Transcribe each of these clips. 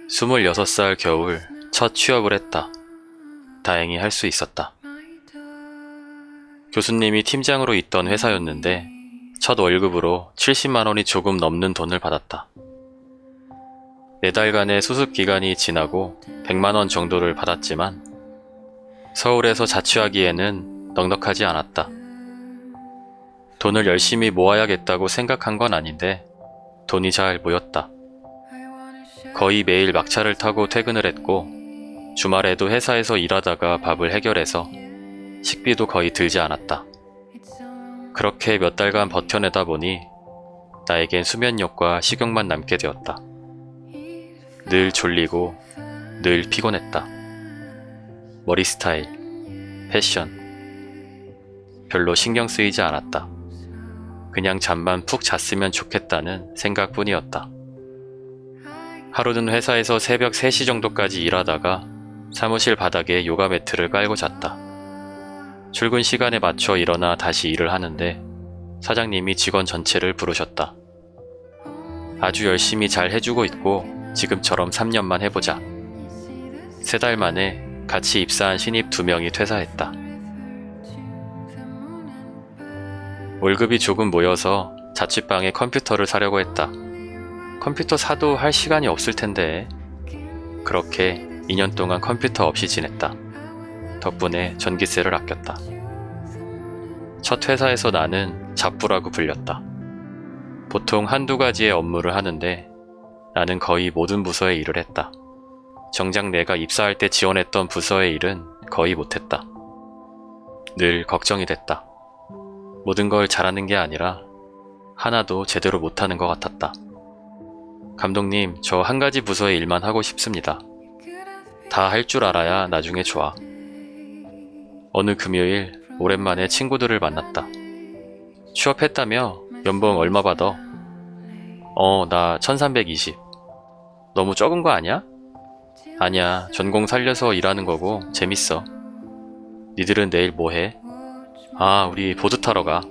26살 겨울 첫 취업을 했다. 다행히 할 수 있었다. 교수님이 팀장으로 있던 회사였는데 첫 월급으로 70만 원이 조금 넘는 돈을 받았다. 4달간의 수습 기간이 지나고 100만 원 정도를 받았지만 서울에서 자취하기에는 넉넉하지 않았다. 돈을 열심히 모아야겠다고 생각한 건 아닌데 돈이 잘 모였다. 거의 매일 막차를 타고 퇴근을 했고 주말에도 회사에서 일하다가 밥을 해결해서 식비도 거의 들지 않았다. 그렇게 몇 달간 버텨내다 보니 나에겐 수면욕과 식욕만 남게 되었다. 늘 졸리고 늘 피곤했다. 머리 스타일, 패션 별로 신경 쓰이지 않았다. 그냥 잠만 푹 잤으면 좋겠다는 생각뿐이었다. 하루는 회사에서 새벽 3시 정도까지 일하다가 사무실 바닥에 요가 매트를 깔고 잤다. 출근 시간에 맞춰 일어나 다시 일을 하는데 사장님이 직원 전체를 부르셨다. 아주 열심히 잘 해주고 있고 지금처럼 3년만 해보자. 3달 만에 같이 입사한 신입 2명이 퇴사했다. 월급이 조금 모여서 자취방에 컴퓨터를 사려고 했다. 컴퓨터 사도 할 시간이 없을 텐데. 그렇게 2년 동안 컴퓨터 없이 지냈다. 덕분에 전기세를 아꼈다. 첫 회사에서 나는 잡부라고 불렸다. 보통 한두 가지의 업무를 하는데 나는 거의 모든 부서의 일을 했다. 정작 내가 입사할 때 지원했던 부서의 일은 거의 못했다. 늘 걱정이 됐다. 모든 걸 잘하는 게 아니라 하나도 제대로 못하는 것 같았다. 감독님, 저 한 가지 부서의 일만 하고 싶습니다. 다 할 줄 알아야 나중에 좋아. 어느 금요일 오랜만에 친구들을 만났다. 취업했다며? 연봉 얼마 받아? 나 1320. 너무 적은 거 아니야? 아니야, 전공 살려서 일하는 거고 재밌어. 니들은 내일 뭐 해? 우리 보드 타러 가.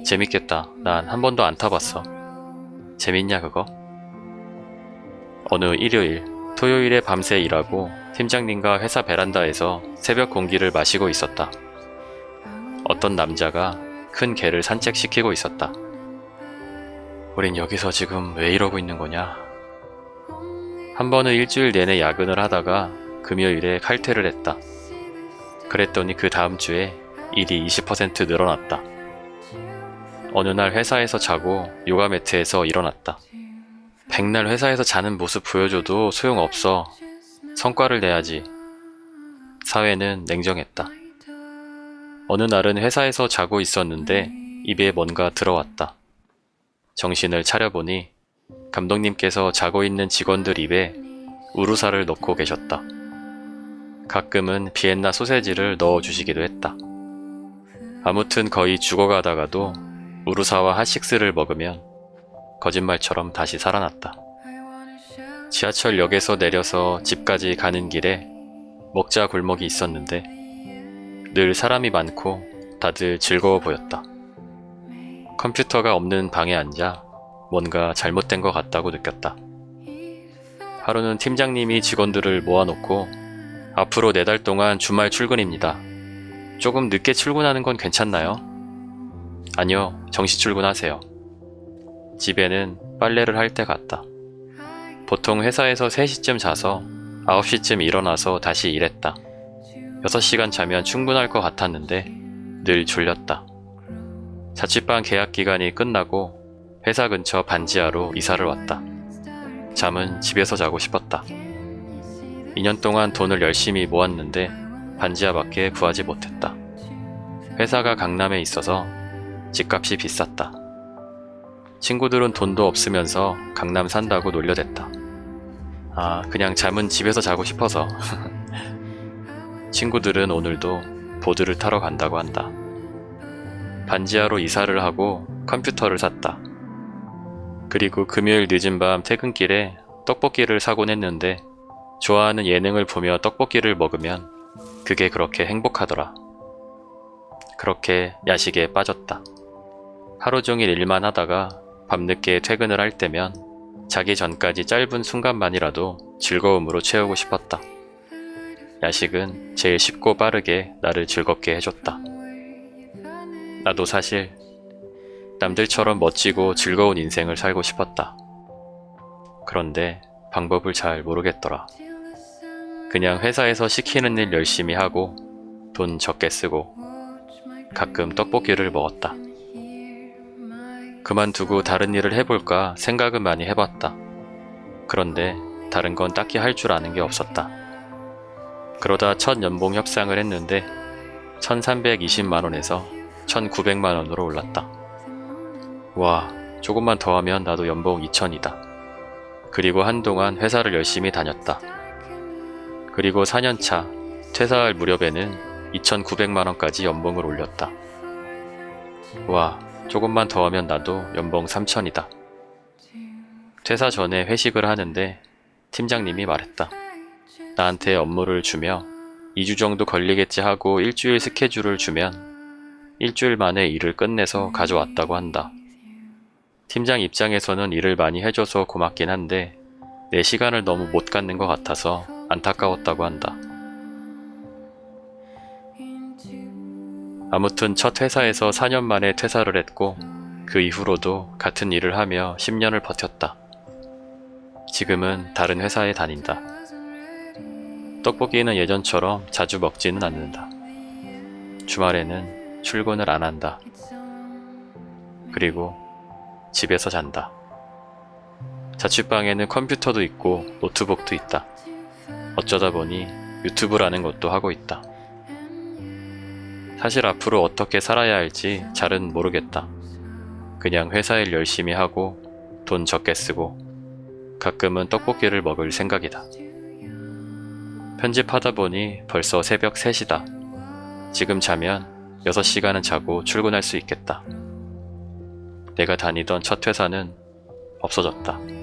재밌겠다. 난 한 번도 안 타봤어. 재밌냐 그거? 어느 일요일, 토요일에 밤새 일하고 팀장님과 회사 베란다에서 새벽 공기를 마시고 있었다. 어떤 남자가 큰 개를 산책시키고 있었다. 우린 여기서 지금 왜 이러고 있는 거냐? 한 번은 일주일 내내 야근을 하다가 금요일에 칼퇴를 했다. 그랬더니 그 다음 주에 일이 20% 늘어났다. 어느 날 회사에서 자고 요가 매트에서 일어났다. 백날 회사에서 자는 모습 보여줘도 소용없어. 성과를 내야지. 사회는 냉정했다. 어느 날은 회사에서 자고 있었는데 입에 뭔가 들어왔다. 정신을 차려보니 감독님께서 자고 있는 직원들 입에 우루사를 넣고 계셨다. 가끔은 비엔나 소세지를 넣어주시기도 했다. 아무튼 거의 죽어가다가도 우루사와 핫식스를 먹으면 거짓말처럼 다시 살아났다. 지하철역에서 내려서 집까지 가는 길에 먹자 골목이 있었는데 늘 사람이 많고 다들 즐거워 보였다. 컴퓨터가 없는 방에 앉아 뭔가 잘못된 것 같다고 느꼈다. 하루는 팀장님이 직원들을 모아놓고 앞으로 4달 동안 주말 출근입니다. 조금 늦게 출근하는 건 괜찮나요? 아니요, 정시 출근하세요. 집에는 빨래를 할 때 같다. 보통 회사에서 3시쯤 자서 9시쯤 일어나서 다시 일했다. 6시간 자면 충분할 것 같았는데 늘 졸렸다. 자취방 계약 기간이 끝나고 회사 근처 반지하로 이사를 왔다. 잠은 집에서 자고 싶었다. 2년 동안 돈을 열심히 모았는데 반지하밖에 구하지 못했다. 회사가 강남에 있어서 집값이 비쌌다. 친구들은 돈도 없으면서 강남 산다고 놀려댔다. 그냥 잠은 집에서 자고 싶어서. 친구들은 오늘도 보드를 타러 간다고 한다. 반지하로 이사를 하고 컴퓨터를 샀다. 그리고 금요일 늦은 밤 퇴근길에 떡볶이를 사곤 했는데 좋아하는 예능을 보며 떡볶이를 먹으면 그게 그렇게 행복하더라. 그렇게 야식에 빠졌다. 하루 종일 일만 하다가 밤늦게 퇴근을 할 때면 자기 전까지 짧은 순간만이라도 즐거움으로 채우고 싶었다. 야식은 제일 쉽고 빠르게 나를 즐겁게 해줬다. 나도 사실 남들처럼 멋지고 즐거운 인생을 살고 싶었다. 그런데 방법을 잘 모르겠더라. 그냥 회사에서 시키는 일 열심히 하고 돈 적게 쓰고 가끔 떡볶이를 먹었다. 그만두고 다른 일을 해볼까 생각은 많이 해봤다. 그런데 다른 건 딱히 할 줄 아는 게 없었다. 그러다 첫 연봉 협상을 했는데 1320만원에서 1900만원으로 올랐다. 와, 조금만 더 하면 나도 연봉 2000이다. 그리고 한동안 회사를 열심히 다녔다. 그리고 4년차 퇴사할 무렵에는 2900만원까지 연봉을 올렸다. 와, 조금만 더 하면 나도 연봉 3000이다. 퇴사 전에 회식을 하는데 팀장님이 말했다. 나한테 업무를 주며 2주 정도 걸리겠지 하고 일주일 스케줄을 주면 일주일 만에 일을 끝내서 가져왔다고 한다. 팀장 입장에서는 일을 많이 해줘서 고맙긴 한데 내 시간을 너무 못 갖는 것 같아서 안타까웠다고 한다. 아무튼 첫 회사에서 4년 만에 퇴사를 했고 그 이후로도 같은 일을 하며 10년을 버텼다. 지금은 다른 회사에 다닌다. 떡볶이는 예전처럼 자주 먹지는 않는다. 주말에는 출근을 안 한다. 그리고 집에서 잔다. 자취방에는 컴퓨터도 있고 노트북도 있다. 어쩌다 보니 유튜브라는 것도 하고 있다. 사실 앞으로 어떻게 살아야 할지 잘은 모르겠다. 그냥 회사 일 열심히 하고 돈 적게 쓰고 가끔은 떡볶이를 먹을 생각이다. 편집하다 보니 벌써 새벽 3시다. 지금 자면 6시간은 자고 출근할 수 있겠다. 내가 다니던 첫 회사는 없어졌다.